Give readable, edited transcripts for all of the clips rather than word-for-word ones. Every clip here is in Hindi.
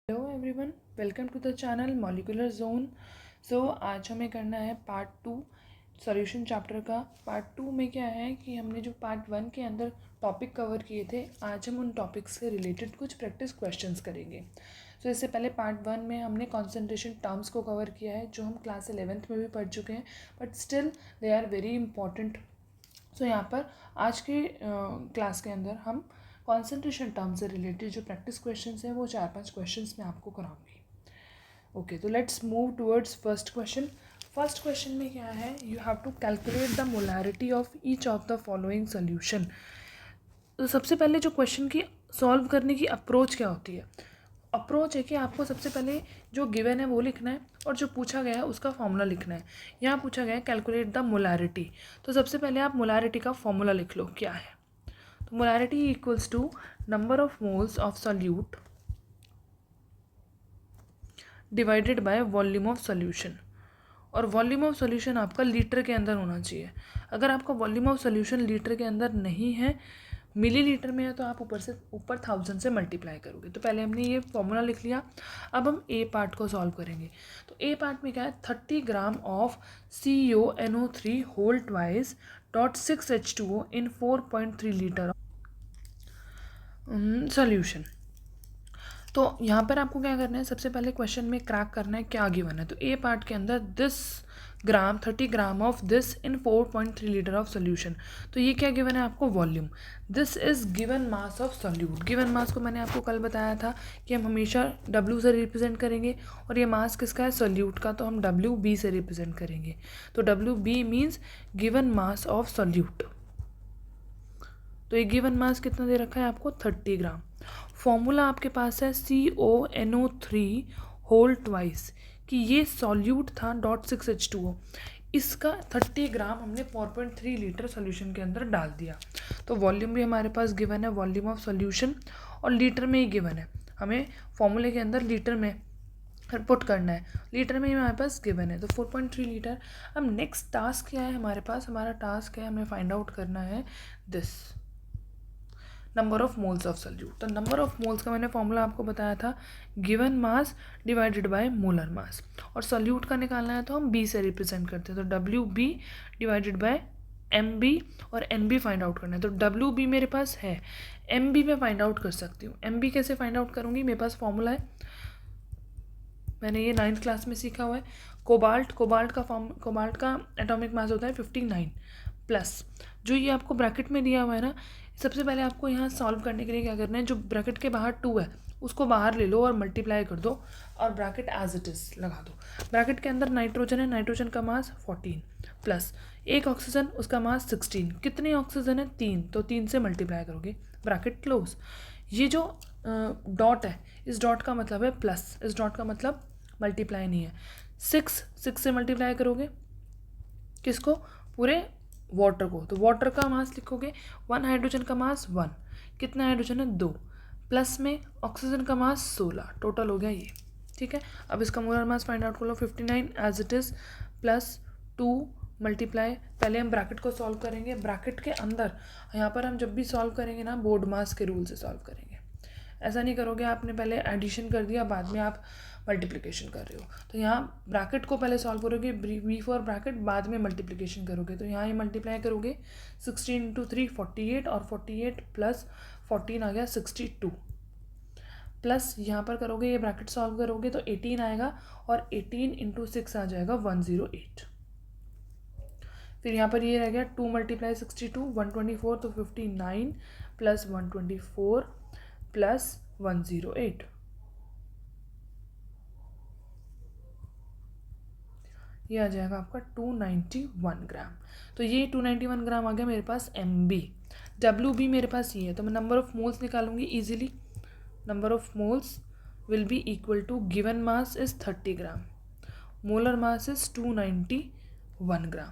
Hello everyone, welcome to the channel molecular zone. So आज हमें करना है पार्ट 2 सॉल्यूशन चैप्टर का। पार्ट 2 में क्या है कि हमने जो पार्ट 1 के अंदर टॉपिक कवर किए थे, आज हम उन टॉपिक्स से रिलेटेड कुछ प्रैक्टिस क्वेश्चंस करेंगे। सो इससे पहले पार्ट 1 में हमने कॉन्सेंट्रेशन टर्म्स को कवर किया है, जो हम क्लास 11th में भी पढ़ चुके हैं, but still they are very important. So यहाँ पर आज के क्लास के अंदर हम कॉन्सेंट्रेशन टर्म से रिलेटेड जो प्रैक्टिस क्वेश्चंस हैं वो 4-5 क्वेश्चंस मैं आपको कराऊंगी। ओके, तो let's move towards first question. First question में क्या है, you have to calculate the molarity of each of the following solution. तो सबसे पहले जो क्वेश्चन की सॉल्व करने की अप्रोच क्या होती है? अप्रोच है कि आपको सबसे पहले जो गिवन है वो लिखना है और जो पूछा गया है उसका फॉर्मूला लिखना है। यहाँ पूछा गया है कैलकुलेट द मोलैरिटी, तो सबसे पहले आप मोलैरिटी का फॉर्मूला लिख लो क्या है। तो molarity equals to number of moles of solute divided by volume of solution, और वॉल्यूम ऑफ सॉल्यूशन आपका लीटर के अंदर होना चाहिए। अगर आपका वॉल्यूम ऑफ सॉल्यूशन लीटर के अंदर नहीं है, मिलीलीटर में है, तो आप ऊपर 1000 से मल्टीप्लाई करोगे। तो पहले हमने ये फॉर्मूला लिख लिया। अब हम ए पार्ट को सॉल्व करेंगे। तो ए पार्ट में क्या है, 30 gram of CuNO3 whole twice dot 6H2O in 4.3 litre solution. तो यहाँ पर आपको क्या करना है, सबसे पहले क्वेश्चन में क्रैक करना है क्या गिवन है। तो ए पार्ट के अंदर 30 gram of this in 4.3 litre of solution. तो ये क्या गिवन है आपको, volume. This is given mass of solute. Given mass को मैंने आपको कल बताया था कि हम हमेशा W से रिप्रेजेंट करेंगे, और ये मास किसका है, सोल्यूट का, तो हम WB से रिप्रेजेंट करेंगे। तो WB means given mass of solute. तो ये गिवन मास कितना दे रखा है आपको, 30 ग्राम। फॉर्मूला आपके पास है CuNO3 होल ट्वाइस, कि ये सॉल्यूट था .6H2O, इसका 30 ग्राम हमने 4.3 लीटर सॉल्यूशन के अंदर डाल दिया। तो वॉल्यूम भी हमारे पास गिवन है, वॉल्यूम ऑफ सॉल्यूशन, और लीटर में ही गिवन है। हमें फॉर्मूले के अंदर लीटर में पुट करना है, लीटर में ही हमारे पास गिवन है, तो 4.3 लीटर। अब नेक्स्ट टास्क क्या है हमारे पास, हमारा टास्क है हमें फाइंड आउट करना है this number of moles of solute. तो नंबर ऑफ मोल्स का मैंने फॉर्मूला आपको बताया था, given mass divided by molar मास, और सॉल्यूट का निकालना है तो हम B से रिप्रेजेंट करते हैं। तो WB डिवाइडेड बाय MB, और NB फाइंड आउट करना है। तो WB मेरे पास है, MB मैं फाइंड आउट कर सकती हूँ। MB कैसे फाइंड आउट करूँगी, मेरे पास फॉर्मूला है, मैंने ये 9th क्लास में सीखा हुआ है। कोबाल्ट का एटॉमिक मास होता है 59 प्लस, जो ये आपको ब्रैकेट में दिया हुआ है ना। सबसे पहले आपको यहाँ सॉल्व करने के लिए क्या करना है, जो ब्रैकेट के बाहर 2 है उसको बाहर ले लो और मल्टीप्लाई कर दो, और ब्रैकेट एज इट इज़ लगा दो। ब्रैकेट के अंदर नाइट्रोजन है, नाइट्रोजन का मास 14 प्लस एक ऑक्सीजन, उसका मास 16। कितने ऑक्सीजन है, 3, तो 3 से मल्टीप्लाई करोगे, ब्रैकेट क्लोज। ये जो डॉट है, इस डॉट का मतलब है प्लस, इस डॉट का मतलब मल्टीप्लाई नहीं है। 6 से मल्टीप्लाई करोगे किसको, पूरे वाटर को, तो वाटर का मास लिखोगे 1, हाइड्रोजन का मास 1, कितना हाइड्रोजन है 2, प्लस में ऑक्सीजन का मास 16, टोटल हो गया ये। ठीक है, अब इसका मोलर मास फाइंड आउट कर लो, 59 as it is plus 2 multiply. पहले हम ब्रैकेट को सॉल्व करेंगे, ब्रैकेट के अंदर यहाँ पर हम जब भी सॉल्व करेंगे ना, बोर्ड मास के रूल से सॉल्व करेंगे। ऐसा नहीं करोगे आपने पहले एडिशन कर दिया बाद में आप मल्टीप्लिकेशन कर रहे हो। तो यहाँ ब्रैकेट को पहले सॉल्व करोगे, B फॉर ब्रैकेट, बाद में मल्टीप्लिकेशन करोगे। तो यहाँ ये मल्टीप्लाई करोगे, 16 × 3 48, और 48 प्लस 14 आ गया 62, प्लस यहाँ पर करोगे, ये ब्रैकेट सॉल्व करोगे तो 18 आएगा, और 18 × 6 आ जाएगा 108। फिर यहाँ पर ये रह गया 2 × 62 124, तो 59 प्लस 124 प्लस 108, ये आ जाएगा आपका 291 ग्राम। तो ये 291 ग्राम आ गया मेरे पास MB। WB मेरे पास ये है, तो मैं नंबर ऑफ मोल्स निकालूंगी easily. Number of moles will be equal to given mass is 30 gram, molar mass is 291 gram.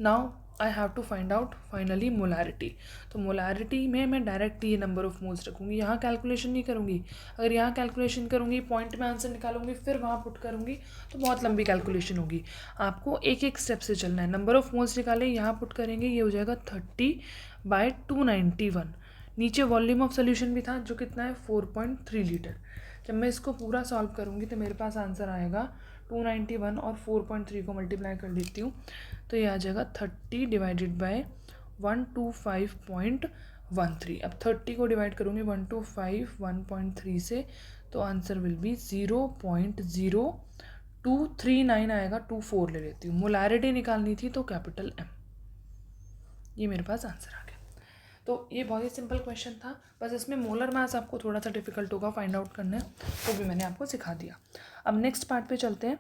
Now I have to find out finally molarity. तो मोलैरिटी में मैं डायरेक्ट ये नंबर ऑफ मोल्स रखूँगी, यहाँ कैलकुलेशन नहीं करूँगी। अगर यहाँ कैलकुलेशन करूँगी, पॉइंट में आंसर निकालूंगी, फिर वहाँ पुट करूँगी, तो बहुत लंबी कैलकुलेशन होगी। आपको एक एक स्टेप से चलना है। नंबर ऑफ मोल्स निकाले, यहाँ पुट करेंगे, ये हो जाएगा 30/291। नीचे वॉल्यूम ऑफ सोल्यूशन भी था जो कितना है 4.3 लीटर। जब मैं इसको पूरा सॉल्व करूँगी तो मेरे पास आंसर आएगा 291 और 4.3 को मल्टीप्लाई कर देती हूँ तो ये आ जाएगा 30 डिवाइडेड बाय 125.13। अब 30 को डिवाइड करूँगी 125 से तो आंसर विल बी 0.0239 आएगा। 24 ले लेती हूँ, मोलारिटी निकालनी थी तो कैपिटल M। ये मेरे पास आंसर आ गया। तो ये बहुत ही सिंपल क्वेश्चन था, बस इसमें मोलर मास आपको थोड़ा सा डिफिकल्ट होगा फाइंड आउट करना, वो भी मैंने आपको सिखा दिया। अब नेक्स्ट पार्ट पे चलते हैं।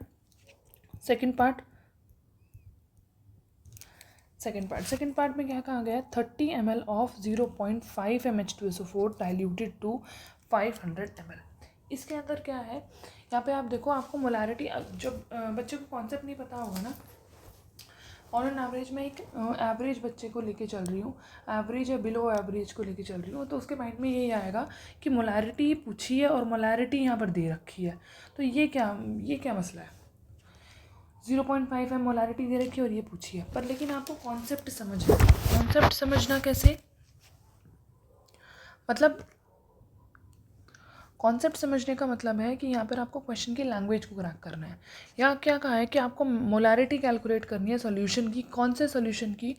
सेकंड पार्ट में क्या कहा गया है, 30 ml of 0.5 mH2SO4 diluted to 500 ml। इसके अंदर क्या है, यहाँ पे आप देखो, आपको मोलारिटी, जब बच्चे को कॉन्सेप्ट नहीं पता होगा ना, ऑन एन एवरेज में एक एवरेज बच्चे को लेके चल रही हूँ, एवरेज या बिलो एवरेज को लेके चल रही हूँ, तो उसके माइंड में यही आएगा कि मोलारिटी पूछी है और मोलारिटी यहाँ पर दे रखी है, तो ये क्या मसला है, 0.5 m मोलारिटी दे रखी है और ये पूछी है। पर लेकिन आपको कॉन्सेप्ट समझना कैसे, मतलब कॉन्सेप्ट समझने का मतलब है कि यहाँ पर आपको क्वेश्चन की लैंग्वेज को क्रैक करना है। या क्या कहा है कि आपको मोलारिटी कैलकुलेट करनी है सॉल्यूशन की, कौन से सॉल्यूशन की,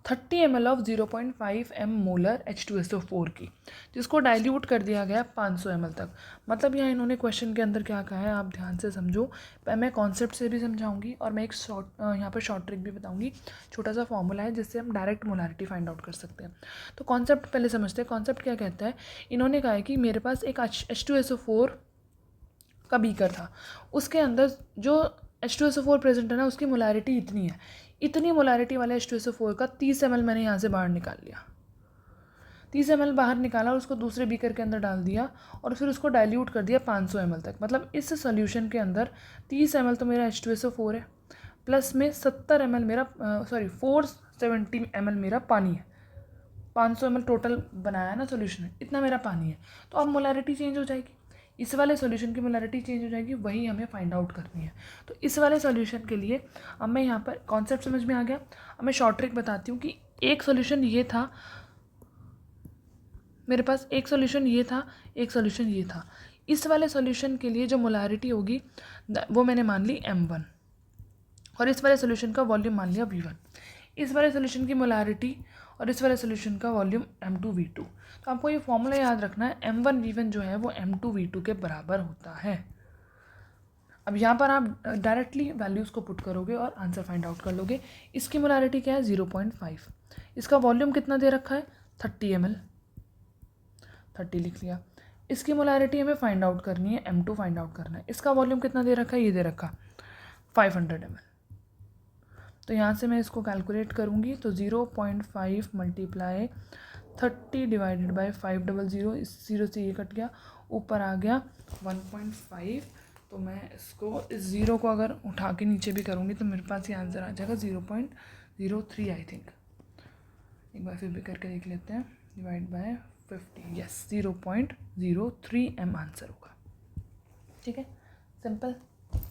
30 ml of 0.5 m molar H2SO4 की, जिसको डाइल्यूट कर दिया गया 500 ml तक। मतलब यहाँ इन्होंने क्वेश्चन के अंदर क्या कहा है, आप ध्यान से समझो। मैं कॉन्सेप्ट से भी समझाऊंगी और मैं एक यहाँ पर शॉर्ट ट्रिक भी बताऊंगी, छोटा सा फॉर्मूला है जिससे हम डायरेक्ट मोलारिटी फाइंड आउट कर सकते हैं। तो कॉन्सेप्ट पहले समझते हैं। कॉन्सेप्ट क्या कहता है, इन्होंने कहा है कि मेरे पास एक H2SO4 का बीकर था, उसके अंदर जो H2SO4 प्रेजेंट है ना, उसकी मोलारिटी इतनी है, इतनी मोलारिटी वाले H2SO4 का 30 ml मैंने यहाँ से बाहर निकाल लिया, 30 ml बाहर निकाला और उसको दूसरे बीकर के अंदर डाल दिया और फिर उसको डाइल्यूट कर दिया 500 ml तक। मतलब इस सॉल्यूशन के अंदर 30 ml तो मेरा H2SO4 है, प्लस में 70 ml मेरा 470 ml मेरा पानी है, 500 ml टोटल बनाया ना सॉल्यूशन में, इतना मेरा पानी है। तो अब मोलारिटी चेंज हो जाएगी, इस वाले सॉल्यूशन की मोलारिटी चेंज हो जाएगी, वही हमें फाइंड आउट करनी है। तो इस वाले सॉल्यूशन के लिए अब मैं यहाँ पर कॉन्सेप्ट समझ में आ गया। अब मैं शॉर्ट ट्रिक बताती हूँ कि एक सॉल्यूशन ये था, मेरे पास एक सॉल्यूशन ये था, एक सॉल्यूशन ये था। इस वाले सॉल्यूशन के लिए जो मोलारिटी होगी वो मैंने मान ली M1 और इस वाले सॉल्यूशन का वॉल्यूम मान लिया V1। इस वाले सॉल्यूशन की मोलारिटी और इस वाले सॉल्यूशन का वॉल्यूम M2V2। तो आपको ये फॉर्मूला याद रखना है, M1V1 जो है वो M2V2 के बराबर होता है। अब यहाँ पर आप डायरेक्टली वैल्यूज़ को पुट करोगे और आंसर फाइंड आउट कर लोगे। इसकी मोलारिटी क्या है 0.5, इसका वॉल्यूम कितना दे रखा है 30 ml, 30 लिख लिया। इसकी मोलारिटी हमें फाइंड आउट करनी है, M2 फाइंड आउट करना है। इसका वॉल्यूम कितना दे रखा है, ये दे रखा 500 ml। तो यहाँ से मैं इसको कैलकुलेट करूँगी तो 0.5 मल्टीप्लाई 30 डिवाइडेड बाई 500, इस 0 से ये कट गया, ऊपर आ गया 1.5। तो मैं इसको इस 0 को अगर उठा के नीचे भी करूँगी तो मेरे पास ये आंसर आ जाएगा 0.03 आई थिंक। एक बार फिर भी करके देख लेते हैं, divide by 50, yes 0.03 m answer होगा। ठीक है, सिंपल,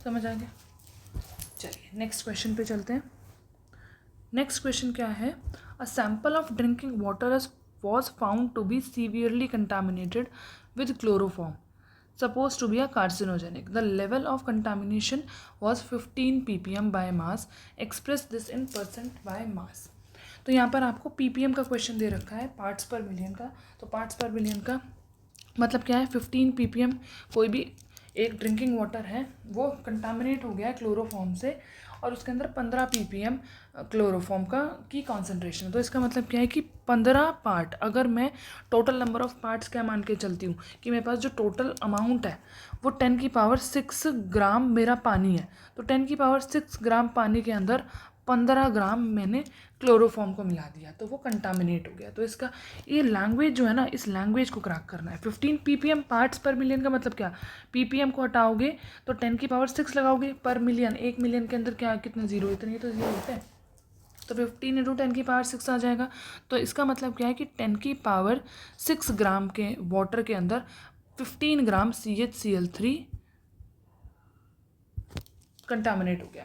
समझ आ गया। चलिए नेक्स्ट क्वेश्चन पे चलते हैं। नेक्स्ट क्वेश्चन क्या है, a sample of drinking water was found to be severely contaminated with chloroform supposed to be a carcinogenic. The level of contamination was 15 ppm by mass. Express this in percent by mass. तो यहाँ पर आपको ppm का क्वेश्चन दे रखा है, पार्ट्स पर मिलियन का। तो पार्ट्स पर मिलियन का मतलब क्या है, 15 ppm कोई भी एक ड्रिंकिंग वाटर है वो कंटामिनेट हो गया है क्लोरोफॉर्म से और उसके अंदर 15 ppm क्लोरोफॉर्म का की कॉन्सेंट्रेशन। तो इसका मतलब क्या है कि 15 पार्ट, अगर मैं टोटल नंबर ऑफ़ पार्ट्स क्या मान के चलती हूँ कि मेरे पास जो टोटल अमाउंट है वो 10⁻6 ग्राम मेरा पानी है, तो 10⁻6 ग्राम पानी के अंदर 15 ग्राम मैंने क्लोरोफॉर्म को मिला दिया, तो वो कंटामिनेट हो गया। तो इसका ये लैंग्वेज जो है ना, इस लैंग्वेज को क्रैक करना है। 15 ppm पार्ट्स पर मिलियन का मतलब क्या, ppm को हटाओगे तो 10⁻6 लगाओगे पर मिलियन, 1 मिलियन के अंदर क्या कितने जीरो, इतने तो जीरो होते हैं, तो 15 × 10⁻6 आ जाएगा। तो इसका मतलब क्या है कि 10⁻6 ग्राम के वाटर के अंदर 15 ग्राम CHCl3 कंटामिनेट हो गया।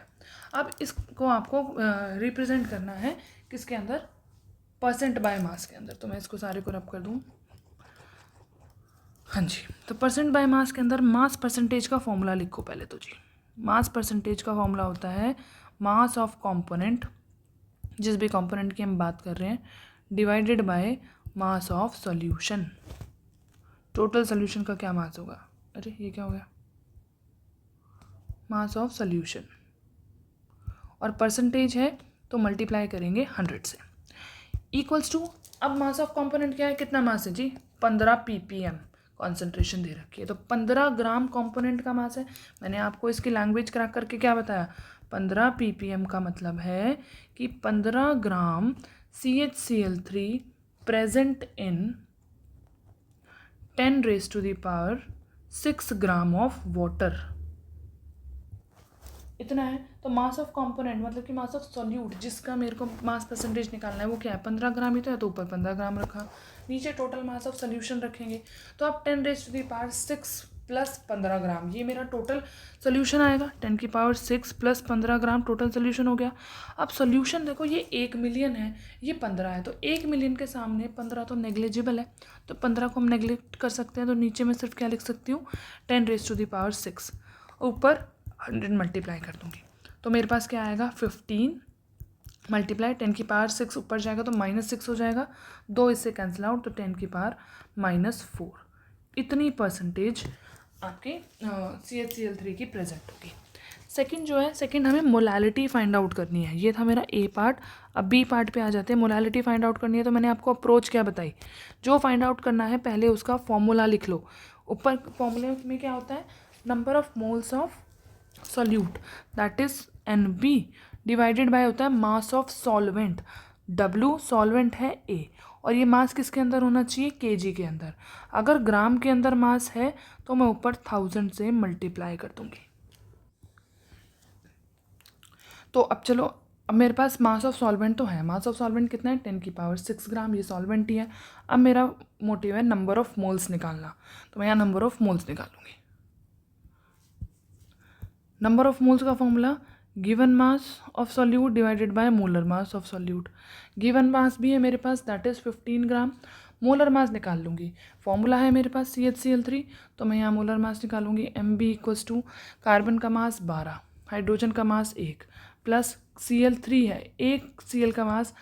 अब इसको आपको रिप्रेजेंट करना है किसके अंदर, परसेंट बाय मास के अंदर। तो मैं इसको सारे को रब कर दूँ। हाँ जी, तो परसेंट बाय मास के अंदर मास परसेंटेज का फॉर्मूला लिखो पहले तो जी। मास परसेंटेज का फॉर्मूला होता है मास ऑफ कंपोनेंट, जिस भी कंपोनेंट की हम बात कर रहे हैं, divided by mass of solution. Total solution का क्या मास होगा? अरे ये क्या हो गया? मास ऑफ सॉल्यूशन, और परसेंटेज है तो मल्टीप्लाई करेंगे 100 से, इक्वल्स टू, अब मास ऑफ कंपोनेंट क्या है, कितना मास है जी? 15 ppm कॉन्सेंट्रेशन दे रखी है, तो 15 ग्राम कंपोनेंट का मास है। मैंने आपको इसकी लैंग्वेज क्रैक करके क्या बताया? 15 ppm का मतलब है कि 15 ग्राम CHCl3 present in 10⁻⁶ gram of water, इतना है। तो मास ऑफ कंपोनेंट मतलब कि मास ऑफ सॉल्यूट, जिसका मेरे को मास परसेंटेज निकालना है, वो क्या है? 15 ग्राम ही तो है, तो ऊपर 15 ग्राम रखा, नीचे टोटल मास ऑफ सोल्यूशन रखेंगे। तो अब 10⁻⁶ प्लस 15 ग्राम, ये मेरा टोटल सोल्यूशन आएगा। 10⁻⁶ प्लस 15 ग्राम टोटल सोल्यूशन हो गया। अब सोल्यूशन देखो, ये 1 मिलियन है, ये 15 है, तो 1 मिलियन के सामने 15 तो नेग्लिजिबल है, तो 15 को हम नेग्लेक्ट कर सकते हैं। तो नीचे मैं सिर्फ क्या लिख सकती हूँ? 10⁻⁶, ऊपर 100 मल्टीप्लाई कर दूँगी, तो मेरे पास क्या आएगा? 15 मल्टीप्लाई 10⁻⁶, ऊपर जाएगा तो -6 हो जाएगा, 2 इससे कैंसिल आउट, तो 10⁻⁻4, इतनी परसेंटेज आपके CHCl3 की प्रेजेंट होगी। सेकंड जो है, सेकंड हमें मोलालिटी फाइंड आउट करनी है। ये था मेरा ए पार्ट। अब बी पार्ट पे आ जाते हैं। मोलालिटी फाइंड आउट करनी है, तो मैंने आपको अप्रोच क्या बताई? जो फाइंड आउट करना है पहले उसका फॉर्मूला लिख लो। ऊपर फॉर्मूले में क्या होता है? Number of moles of solute, that is NB, divided by होता है mass of solvent, W solvent है A, और ये मास किसके अंदर होना चाहिए? kg के अंदर। अगर ग्राम के अंदर मास है तो मैं ऊपर 1000 से मल्टीप्लाई कर दूंगी। तो अब चलो, अब मेरे पास मास ऑफ सॉल्वेंट तो है। मास ऑफ सॉल्वेंट कितना है? 10⁻⁶ ग्राम, ये सॉल्वेंट ही है। अब मेरा मोटिव है नंबर ऑफ मोल्स निकालना, तो मैं यहाँ नंबर ऑफ मोल्स निकालूंगी। नंबर ऑफ मोल्स का formula given mass of solute divided by molar mass of solute. Given mass भी है मेरे पास, that is 15 gram. Molar mass निकाल लूँगी, फॉर्मूला है मेरे पास CHCl3, तो मैं यहाँ मोलर मास निकालूंगी। MB इक्वल्स टू कार्बन का मास 12, हाइड्रोजन का मास 1, प्लस Cl3 है, 1 Cl का मास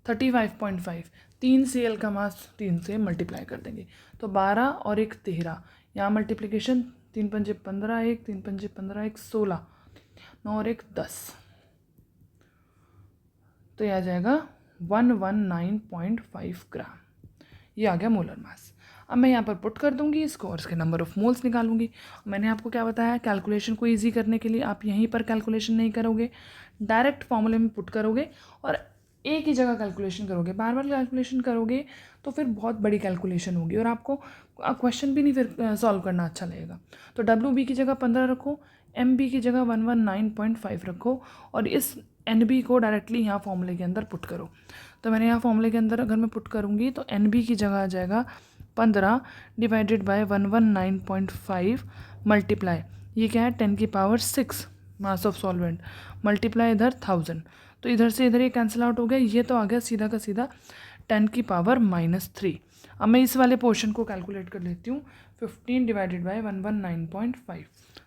35.5, 3 Cl का मास 3 से मल्टीप्लाई कर देंगे, तो 12 और 1 13, यहाँ मल्टीप्लिकेशन 3 पंजे 15, 1 3 पंजे 15, 1 16, 9 और 1 10, तो यह आ जाएगा 119.5 ग्राम। ये आ गया मोलर मास। अब मैं यहाँ पर पुट कर दूंगी इसको और इसके नंबर ऑफ मोल्स निकालूंगी। मैंने आपको क्या बताया? कैलकुलेशन को इजी करने के लिए आप यहीं पर कैलकुलेशन नहीं करोगे, डायरेक्ट फॉर्मूले में पुट करोगे और एक ही जगह कैलकुलेशन करोगे। बार बार कैलकुलेशन करोगे तो फिर बहुत बड़ी कैलकुलेशन होगी और आपको क्वेश्चन भी नहीं फिर सॉल्व करना अच्छा लगेगा। तो WB की जगह 15 रखो, MB की जगह 119.5 रखो और इस NB को डायरेक्टली यहाँ फॉर्मूले के अंदर पुट करो। तो मैंने यहाँ फॉर्मूले के अंदर अगर मैं पुट करूँगी तो NB की जगह आ जाएगा 15 डिवाइडेड बाय 119.5 मल्टीप्लाई, ये क्या है? 10⁻⁶ मास ऑफ सॉल्वेंट, मल्टीप्लाई इधर 1000, तो इधर से इधर ये कैंसिल आउट हो गया, ये तो आ गया सीधा का सीधा 10⁻⁻3। अब मैं इस वाले पोर्शन को कैलकुलेट कर लेती हूँ। 15 डिवाइडेड बाय 119.5,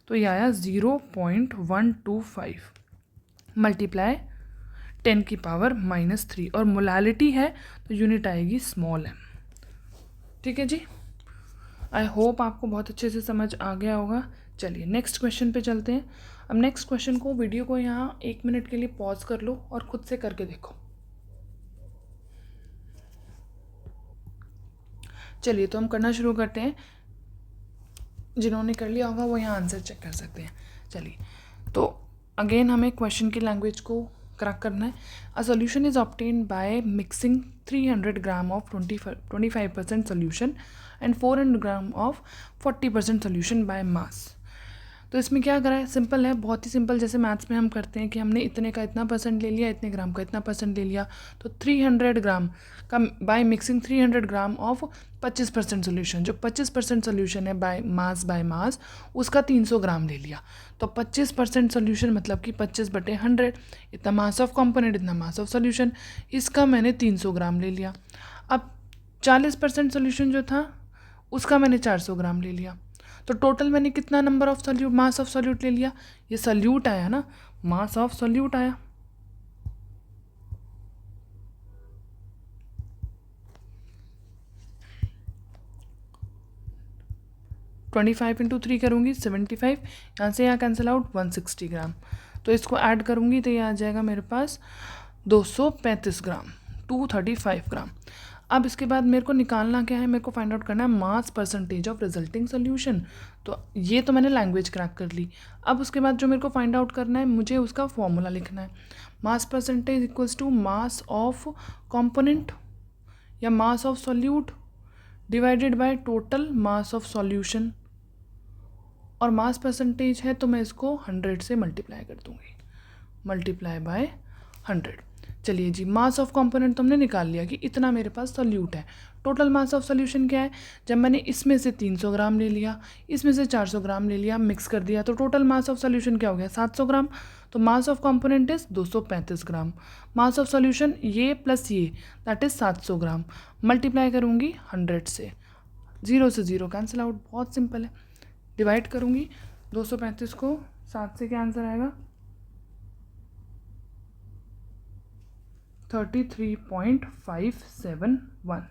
तो ये आया 0.125 मल्टीप्लाई 10⁻⁻3, और मोलालिटी है तो यूनिट आएगी स्मॉल m। ठीक है जी, आई होप आपको बहुत अच्छे से समझ आ गया होगा। चलिए नेक्स्ट क्वेश्चन पे चलते हैं। अब नेक्स्ट क्वेश्चन को, वीडियो को यहाँ 1 मिनट के लिए पॉज कर लो और खुद से करके देखो। चलिए तो हम करना शुरू करते हैं। जिन्होंने कर लिया होगा वो यहाँ आंसर चेक कर सकते हैं। चलिए तो अगेन हमें क्वेश्चन की लैंग्वेज को क्रैक करना है। A solution is obtained by mixing 300 gram of 25% solution and 400 gram of 40% solution by mass. तो इसमें क्या करा है, सिंपल है, बहुत ही सिंपल, जैसे मैथ्स में हम करते हैं कि हमने इतने का इतना परसेंट ले लिया, इतने ग्राम का इतना परसेंट ले लिया, तो 300 ग्राम का by mixing 300 gram of 25% solution, जो 25% सोल्यूशन है बाय मास उसका 300 ग्राम ले लिया। तो 25% सोल्यूशन मतलब कि 25/100, इतना मास ऑफ कॉम्पोनेंट, इतना मास ऑफ सोल्यूशन, इसका मैंने 300 ग्राम ले लिया। अब 40% सोल्यूशन जो था उसका मैंने 400 ग्राम ले लिया। तो टोटल मैंने कितना number of solute, mass of solute ले लिया, ये सोल्यूट आया ना, मास ऑफ सोल्यूट आया। ट्वेंटी 5 × 3 करूँगी 75, यहाँ से यहाँ कैंसिल आउट 160 ग्राम, तो इसको ऐड करूँगी तो ये आ जाएगा मेरे पास 235 ग्राम, 235 ग्राम। अब इसके बाद मेरे को निकालना क्या है, मेरे को फाइंड आउट करना है mass percentage of resulting solution. तो ये तो मैंने लैंग्वेज क्रैक कर ली। अब उसके बाद जो मेरे को फाइंड आउट करना है, मुझे उसका फॉर्मूला लिखना है। Mass percentage equals to mass of component या mass of solute divided by total mass of solution, और मास परसेंटेज है तो मैं इसको 100 से मल्टीप्लाई कर दूंगी, मल्टीप्लाई बाय 100। चलिए जी, मास ऑफ कंपोनेंट तो हमने निकाल लिया कि इतना मेरे पास सोल्यूट है। टोटल मास ऑफ सोल्यूशन क्या है, जब मैंने इसमें से 300 ग्राम ले लिया, इसमें से 400 ग्राम ले लिया, मिक्स कर दिया, तो टोटल मास ऑफ सोल्यूशन क्या हो गया, 700 ग्राम। तो mass of component is 235 gram, mass of solution ये प्लस ये दैट इज 700 ग्राम, मल्टीप्लाई करूँगी 100 से, 0 से 0 कैंसिल आउट, बहुत सिंपल है। डिवाइड करूँगी 235 को 7 से, क्या आंसर आएगा 33.571।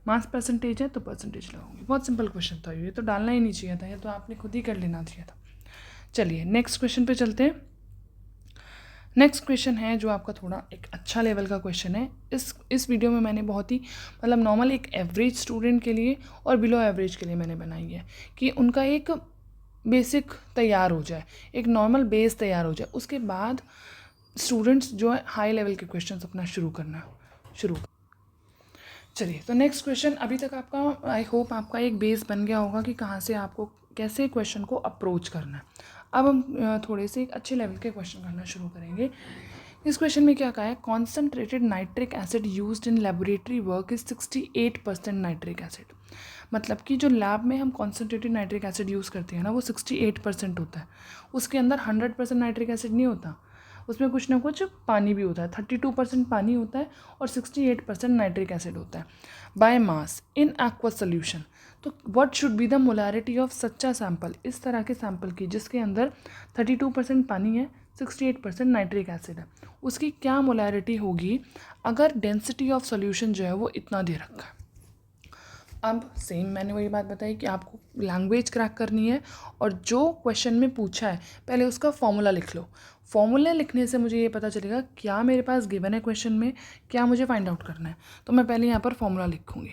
मास परसेंटेज है तो परसेंटेज लगाऊंगी। बहुत सिंपल क्वेश्चन था ये, तो डालना ही नहीं चाहिए था, ये तो आपने खुद ही कर लेना चाहिए था। चलिए नेक्स्ट क्वेश्चन पे चलते हैं। नेक्स्ट क्वेश्चन है जो आपका थोड़ा एक अच्छा लेवल का क्वेश्चन है। इस वीडियो में मैंने बहुत ही मतलब नॉर्मल एक एवरेज स्टूडेंट के लिए और बिलो एवरेज के लिए मैंने बनाई है कि उनका एक बेसिक तैयार हो जाए, एक नॉर्मल बेस तैयार हो जाए, उसके बाद स्टूडेंट्स जो है हाई लेवल के क्वेश्चंस अपना शुरू करना शुरू। चलिए तो नेक्स्ट क्वेश्चन, अभी तक आपका आई होप आपका एक बेस बन गया होगा कि कहाँ से आपको कैसे क्वेश्चन को अप्रोच करना है। अब हम थोड़े से एक अच्छे लेवल के क्वेश्चन करना शुरू करेंगे। इस क्वेश्चन में क्या कहा है, concentrated nitric acid used in laboratory work is 68% nitric acid. मतलब कि जो लैब में हम कॉन्सनट्रेटेड नाइट्रिक एसिड यूज़ करते हैं ना, वो 68% होता है। उसके अंदर 100% नाइट्रिक एसिड नहीं होता, उसमें कुछ ना कुछ पानी भी होता है। 32% पानी होता है और 68% नाइट्रिक एसिड होता है। By mass in aqueous solution, तो what should be the molarity of such a sample, इस तरह के सैंपल की जिसके अंदर 32% पानी है, 68% नाइट्रिक एसिड है, उसकी क्या मोलैरिटी होगी अगर डेंसिटी ऑफ सोल्यूशन जो है वो इतना दे रखा है। अब सेम मैंने वही बात बताई कि आपको लैंग्वेज क्रैक करनी है और जो क्वेश्चन में पूछा है पहले उसका फॉर्मूला लिख लो। फॉर्मूला लिखने से मुझे ये पता चलेगा क्या मेरे पास गिवन है क्वेश्चन में, क्या मुझे फाइंड आउट करना है। तो मैं पहले यहाँ पर फॉर्मूला लिखूँगी,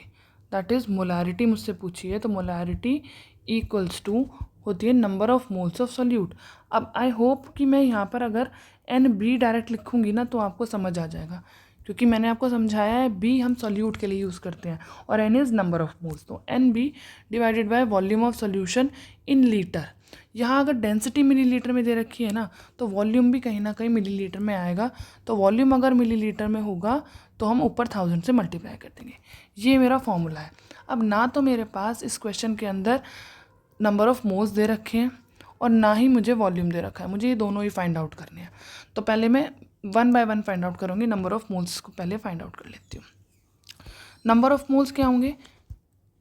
दैट इज़ मोलैरिटी मुझसे पूछी है, तो मोलैरिटी इक्वल्स टू होती है number of moles of solute. अब आई होप कि मैं यहाँ पर अगर NB डायरेक्ट लिखूँगी ना तो आपको समझ आ जाएगा, क्योंकि मैंने आपको समझाया है B हम सॉल्यूट के लिए यूज़ करते हैं और N is number of moles, तो NB divided by volume of solution in litre. यहाँ अगर डेंसिटी मिलीलीटर में दे रखी है ना तो वॉल्यूम भी कहीं ना कहीं मिलीलीटर में आएगा, तो वॉल्यूम अगर मिलीलीटर में होगा तो हम ऊपर 1000 से मल्टीप्लाई कर देंगे। ये मेरा फॉर्मूला है। अब ना तो मेरे पास इस क्वेश्चन के अंदर नंबर ऑफ मोल्स दे रखे हैं और ना ही मुझे वॉल्यूम दे रखा है, मुझे ये दोनों ही फाइंड आउट करने हैं। तो पहले मैं 1 बाय 1 फाइंड आउट करूँगी, नंबर ऑफ मोल्स को पहले फाइंड आउट कर लेती हूँ। नंबर ऑफ मोल्स क्या होंगे,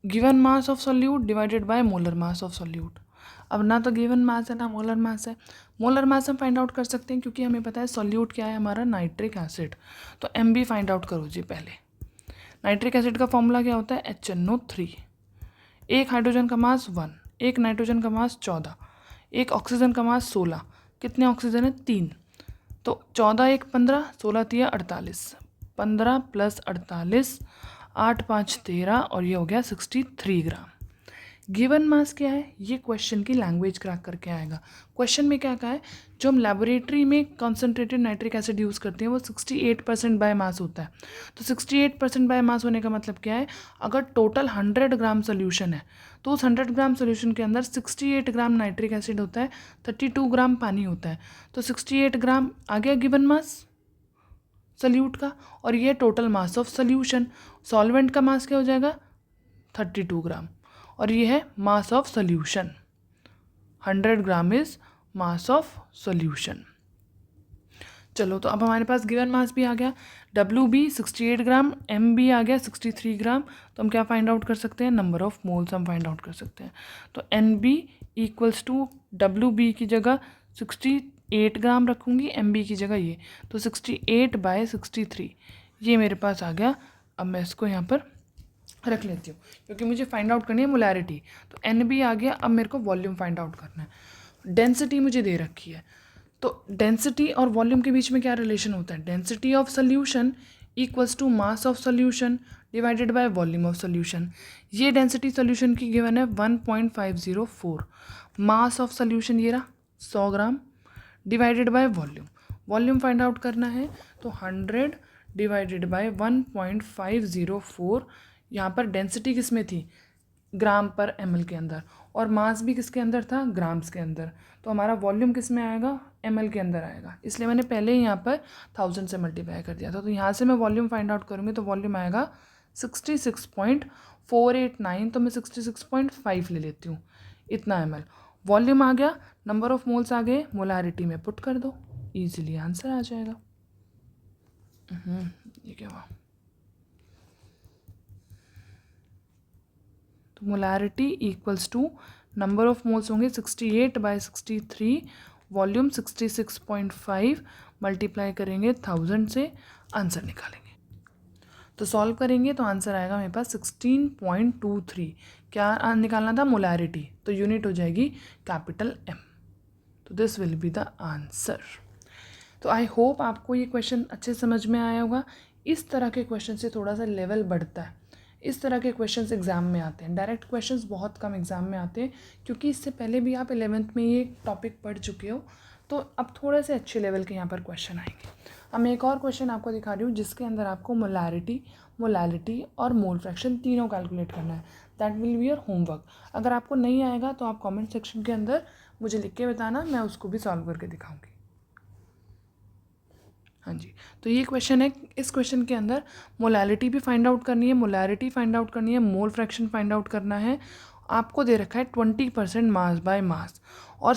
given mass of solute divided by molar mass of solute. अब ना तो गिवन मास है ना मोलर मास है। मोलर मास हम फाइंड आउट कर सकते हैं क्योंकि हमें पता है सॉल्यूट क्या है हमारा, नाइट्रिक एसिड। तो MB फाइंड आउट करो जी पहले। नाइट्रिक एसिड का फॉर्मूला क्या होता है, HNO3। एक हाइड्रोजन का मास 1, एक नाइट्रोजन का मास 14, एक ऑक्सीजन का मास 16। कितने ऑक्सीजन है, 3। तो 14 1 15, 16 3 48, 15 + 48 8 5 13 और ये हो गया 63 ग्राम। गिवन मास क्या है, ये क्वेश्चन की लैंग्वेज क्रैक करके आएगा। क्वेश्चन में क्या कहा है, जो हम लेबोरेटरी में कॉन्सेंट्रेटेड नाइट्रिक एसिड यूज़ करते हैं वो 68% बाय मास होता है। तो 68% बाय मास होने का मतलब क्या है, अगर टोटल 100 ग्राम सोल्यूशन है तो उस 100 ग्राम सोल्यूशन के अंदर 68 ग्राम नाइट्रिक एसिड होता है, 32 ग्राम पानी होता है। तो 68 ग्राम आ गया गिवन मास सल्यूट का, और ये total mass of solution. Solvent का मास क्या हो जाएगा 32 ग्राम, और ये है मास of solution. 100 gram is mass of solution. चलो तो अब हमारे पास गिवन मास भी आ गया, WB 68 ग्राम, MB आ गया 63 ग्राम। तो हम क्या फाइंड आउट कर सकते हैं, नंबर ऑफ मोल्स हम फाइंड आउट कर सकते हैं। तो NB इक्वल्स टू WB की जगह 68 ग्राम रखूँगी, MB की जगह ये, तो 68/63 ये मेरे पास आ गया। अब मैं इसको यहाँ पर रख लेती हूँ क्योंकि मुझे फाइंड आउट करनी है मोलैरिटी। तो NB आ गया, अब मेरे को वॉल्यूम फाइंड आउट करना है। डेंसिटी मुझे दे रखी है, तो डेंसिटी और वॉल्यूम के बीच में क्या रिलेशन होता है, density of solution equals to mass of solution divided by volume of solution. ये डेंसिटी सोल्यूशन की गिवन है 1.504, मास ऑफ सोल्यूशन ये रहा 100 gram, divided by volume. Volume find out करना है तो 100 डिवाइडेड बाय 1.504। यहाँ पर डेंसिटी किस में थी, ग्राम पर ml के अंदर, और मास भी किसके अंदर था, ग्राम्स के अंदर। तो हमारा वॉल्यूम किस में आएगा, ml के अंदर आएगा, इसलिए मैंने पहले ही यहाँ पर 1000 से मल्टीप्लाई कर दिया था। तो यहाँ से मैं वॉल्यूम फाइंड आउट करूँगी तो वॉल्यूम आएगा 66.489, तो मैं 66.5 ले लेती हूँ, इतना ml वॉल्यूम आ गया। नंबर ऑफ मोल्स आ गए, मोलारिटी में पुट कर दो, ईजिली आंसर आ जाएगा। ये क्या हुआ, तो molarity equals to number of moles होंगे 68/63, वॉल्यूम 66.5, मल्टीप्लाई करेंगे 1000 से, आंसर निकालेंगे। तो सॉल्व करेंगे तो आंसर आएगा मेरे पास 16.23। क्या निकालना था, मोलारिटी, तो यूनिट हो जाएगी कैपिटल M। तो this will be the answer. तो आई होप आपको ये क्वेश्चन अच्छे समझ में आया होगा। इस तरह के क्वेश्चन से थोड़ा सा लेवल बढ़ता है, इस तरह के क्वेश्चंस एग्ज़ाम में आते हैं। डायरेक्ट क्वेश्चंस बहुत कम एग्ज़ाम में आते हैं क्योंकि इससे पहले भी आप 11th में ये टॉपिक पढ़ चुके हो, तो अब थोड़े से अच्छे लेवल के यहाँ पर क्वेश्चन आएंगे। अब मैं एक और क्वेश्चन आपको दिखा रही हूँ जिसके अंदर आपको मोलारिटी, मोलालिटी और मोल फ्रैक्शन तीनों कैलकुलेट करना है। That will be your homework. अगर आपको नहीं आएगा तो आप कमेंट सेक्शन के अंदर मुझे लिख के बताना, मैं उसको भी सॉल्व करके दिखाऊंगी। हाँ जी, तो ये क्वेश्चन है। इस क्वेश्चन के अंदर मोलालिटी भी फाइंड आउट करनी है, मोलारिटी फाइंड आउट करनी है, मोल फ्रैक्शन फाइंड आउट करना है। आपको दे रखा है 20% मास बाय मास, और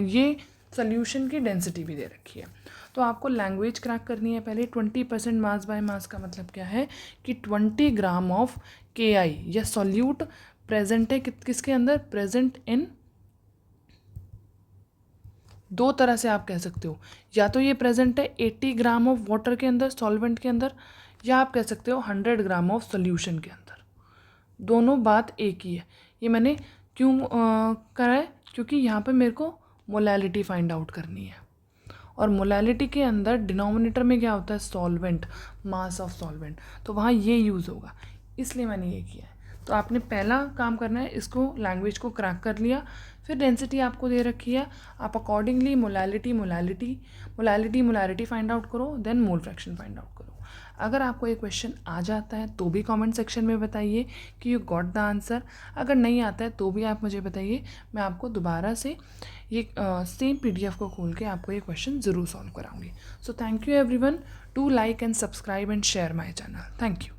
ये सोल्यूशन की डेंसिटी भी दे रखी है। तो आपको लैंग्वेज क्रैक करनी है पहले। 20% मास बाय मास का मतलब क्या है कि 20 ग्राम ऑफ KI या सॉल्यूट प्रेजेंट है किसके अंदर, प्रेजेंट इन, दो तरह से आप कह सकते हो, या तो ये प्रेजेंट है 80 ग्राम ऑफ वाटर के अंदर, सॉल्वेंट के अंदर, या आप कह सकते हो 100 ग्राम ऑफ सोल्यूशन के अंदर। दोनों बात एक ही है। ये मैंने क्यों करा है, क्योंकि यहाँ पे मेरे को मोलालिटी फाइंड आउट करनी है, और मोलालिटी के अंदर डिनोमिनेटर में क्या होता है, सॉल्वेंट, मास ऑफ सॉल्वेंट, तो वहाँ ये यूज़ होगा, इसलिए मैंने ये किया है। तो आपने पहला काम करना है, इसको लैंग्वेज को क्रैक कर लिया, फिर डेंसिटी आपको दे रखी है, आप अकॉर्डिंगली मोलालिटी फाइंड आउट करो, then mole fraction find out करो। अगर आपको ये क्वेश्चन आ जाता है तो भी कमेंट सेक्शन में बताइए कि यू गॉट द आंसर। अगर नहीं आता है तो भी आप मुझे बताइए, मैं आपको दोबारा से ये सेम PDF को खोल के आपको ये क्वेश्चन ज़रूर सॉल्व कराऊंगी। So thank you everyone, do like and subscribe and share my channel. Thank you.